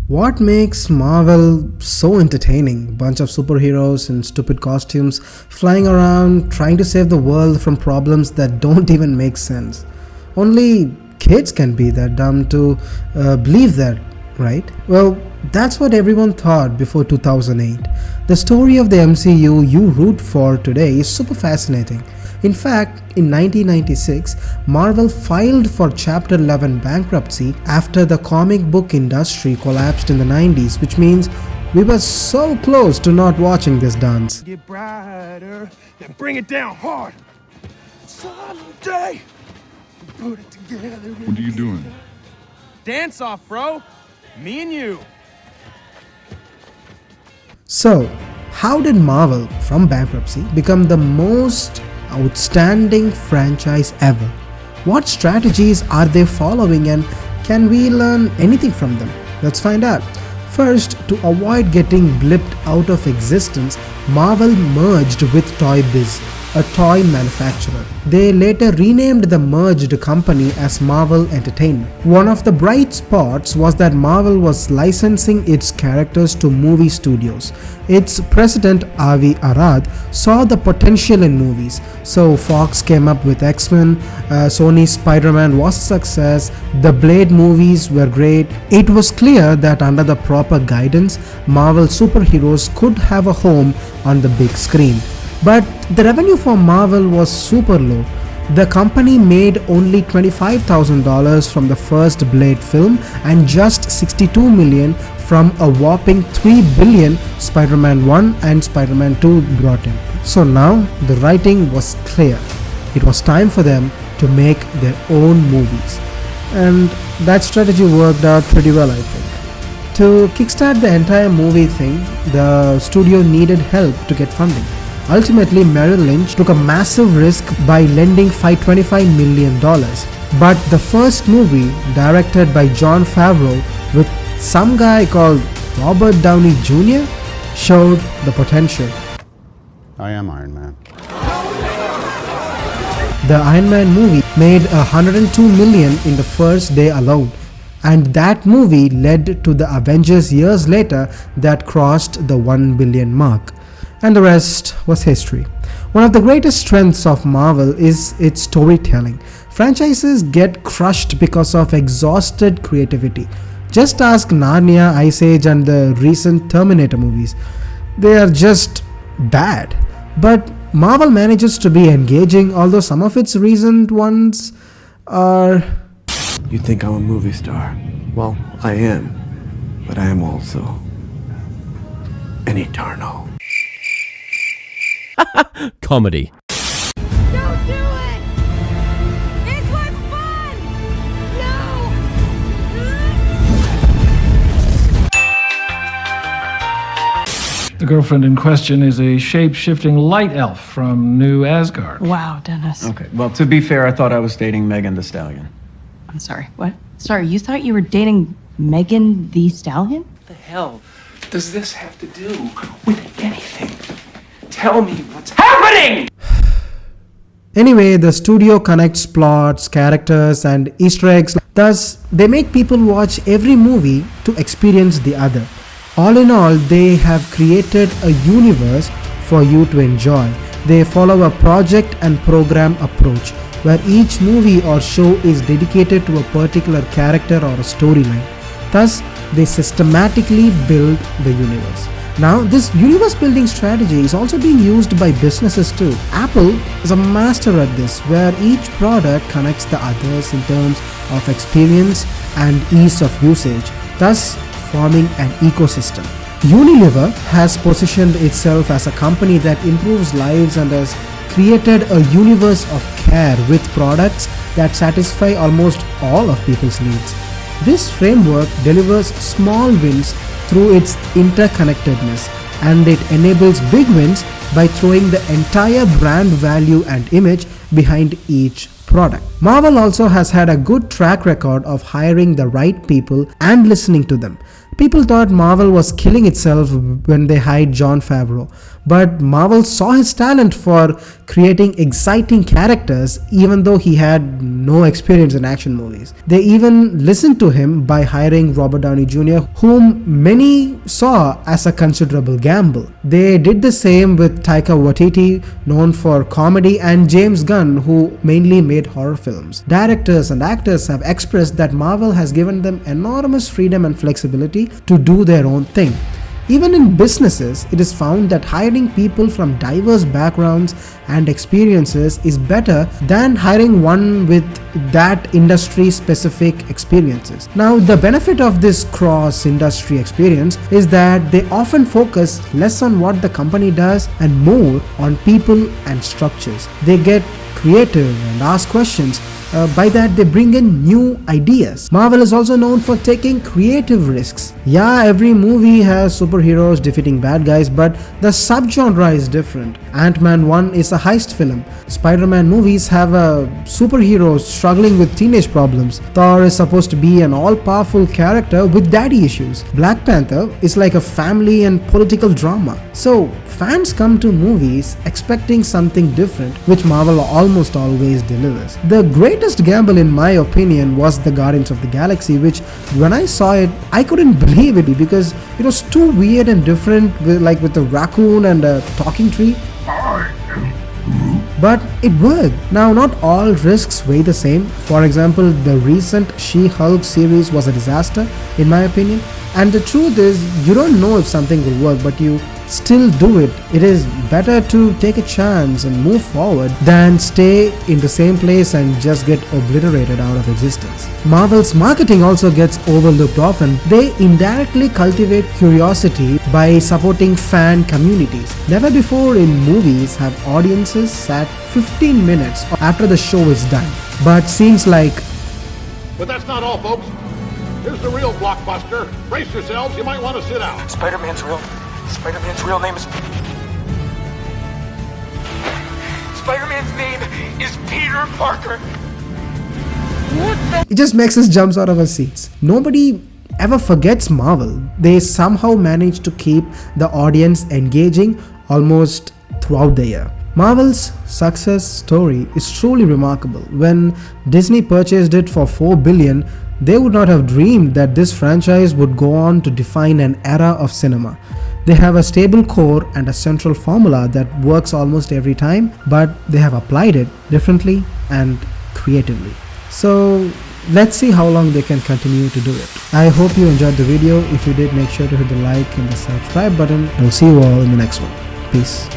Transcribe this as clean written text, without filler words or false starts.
What makes Marvel so entertaining? Bunch of superheroes in stupid costumes flying around trying to save the world from problems that don't even make sense. Only kids can be that dumb to believe that, right? Well, that's what everyone thought before 2008. The story of the MCU you root for today is super fascinating. In fact, in 1996, Marvel filed for Chapter 11 bankruptcy after the comic book industry collapsed in the 90s, which means we were so close to not watching this dance. Get brighter and bring it down hard. Someday, put it together. What are you doing? Dance off, bro. Me and you. So, how did Marvel, from bankruptcy, become the most outstanding franchise ever? What strategies are they following, and can we learn anything from them? Let's find out. First, to avoid getting blipped out of existence, Marvel merged with Toy Biz, a toy manufacturer. They later renamed the merged company as Marvel Entertainment. One of the bright spots was that Marvel was licensing its characters to movie studios. Its president Avi Arad saw the potential in movies, so Fox came up with X-Men, Sony's Spider-Man was a success, the Blade movies were great. It was clear that under the proper guidance, Marvel superheroes could have a home on the big screen. But the revenue for Marvel was super low. The company made only $25,000 from the first Blade film and just $62 million from a whopping $3 billion Spider-Man 1 and Spider-Man 2 brought in. So now the writing was clear. It was time for them to make their own movies. And that strategy worked out pretty well, I think. To kickstart the entire movie thing, the studio needed help to get funding. Ultimately, Merrill Lynch took a massive risk by lending $525 million. But the first movie, directed by Jon Favreau with some guy called Robert Downey Jr., showed the potential. I am Iron Man. The Iron Man movie made $102 million in the first day alone. And that movie led to the Avengers years later that crossed the $1 billion mark. And the rest was history. One of the greatest strengths of Marvel is its storytelling. Franchises get crushed because of exhausted creativity. Just ask Narnia, Ice Age, and the recent Terminator movies. They are just bad. But Marvel manages to be engaging, although some of its recent ones are... You think I'm a movie star? Well, I am. But I am also an Eternal. Comedy. Don't do it! This was fun! No! The girlfriend in question is a shape-shifting light elf from New Asgard. Wow, Dennis. Okay, well, to be fair, I thought I was dating Megan Thee Stallion. I'm sorry, what? Sorry, you thought you were dating Megan Thee Stallion? What the hell does this have to do with anything? Tell me what's happening! Anyway, the studio connects plots, characters, and Easter eggs. Thus, they make people watch every movie to experience the other. All in all, they have created a universe for you to enjoy. They follow a project and program approach, where each movie or show is dedicated to a particular character or a storyline. Thus, they systematically build the universe. Now, this universe building strategy is also being used by businesses too. Apple is a master at this, where each product connects the others in terms of experience and ease of usage, thus forming an ecosystem. Unilever has positioned itself as a company that improves lives and has created a universe of care with products that satisfy almost all of people's needs. This framework delivers small wins through its interconnectedness, and it enables big wins by throwing the entire brand value and image behind each product. Marvel also has had a good track record of hiring the right people and listening to them. People thought Marvel was killing itself when they hired Jon Favreau, But Marvel saw his talent for creating exciting characters even though he had no experience in action movies. They even listened to him by hiring Robert Downey Jr., whom many saw as a considerable gamble. They did the same with Taika Waititi, known for comedy, and James Gunn, who mainly made horror films. Directors and actors have expressed that Marvel has given them enormous freedom and flexibility to do their own thing. Even in businesses, it is found that hiring people from diverse backgrounds and experiences is better than hiring one with that industry-specific experiences. Now, the benefit of this cross-industry experience is that they often focus less on what the company does and more on people and structures. They get creative and ask questions. By that, they bring in new ideas. Marvel is also known for taking creative risks. Yeah, every movie has superheroes defeating bad guys, but the subgenre is different. Ant-Man 1 is a heist film. Spider-Man movies have a superhero struggling with teenage problems. Thor is supposed to be an all-powerful character with daddy issues. Black Panther is like a family and political drama. So, fans come to movies expecting something different, which Marvel almost always delivers. The greatest gamble, in my opinion, was the Guardians of the Galaxy, which when I saw it, I couldn't believe it because it was too weird and different, with a raccoon and a talking tree. But it worked. Now, not all risks weigh the same. For example, the recent She-Hulk series was a disaster, in my opinion. And the truth is, you don't know if something will work, but you still do it. It is better to take a chance and move forward than stay in the same place and just get obliterated out of existence. Marvel's marketing also gets overlooked often. They indirectly cultivate curiosity by supporting fan communities. Never before in movies have audiences sat 15 minutes after the show is done. But scenes like, But that's not all, folks. Here's the real blockbuster. Brace yourselves, you might want to sit down. Spider-Man's real name is... Spider-Man's name is Peter Parker. it just makes us jump out of our seats. Nobody ever forgets Marvel. They somehow manage to keep the audience engaging almost throughout the year. Marvel's success story is truly remarkable. When Disney purchased it for $4 billion, they would not have dreamed that this franchise would go on to define an era of cinema. They have a stable core and a central formula that works almost every time, but they have applied it differently and creatively. So let's see how long they can continue to do it. I hope you enjoyed the video. If you did, make sure to hit the like and the subscribe button. I'll see you all in the next one. Peace.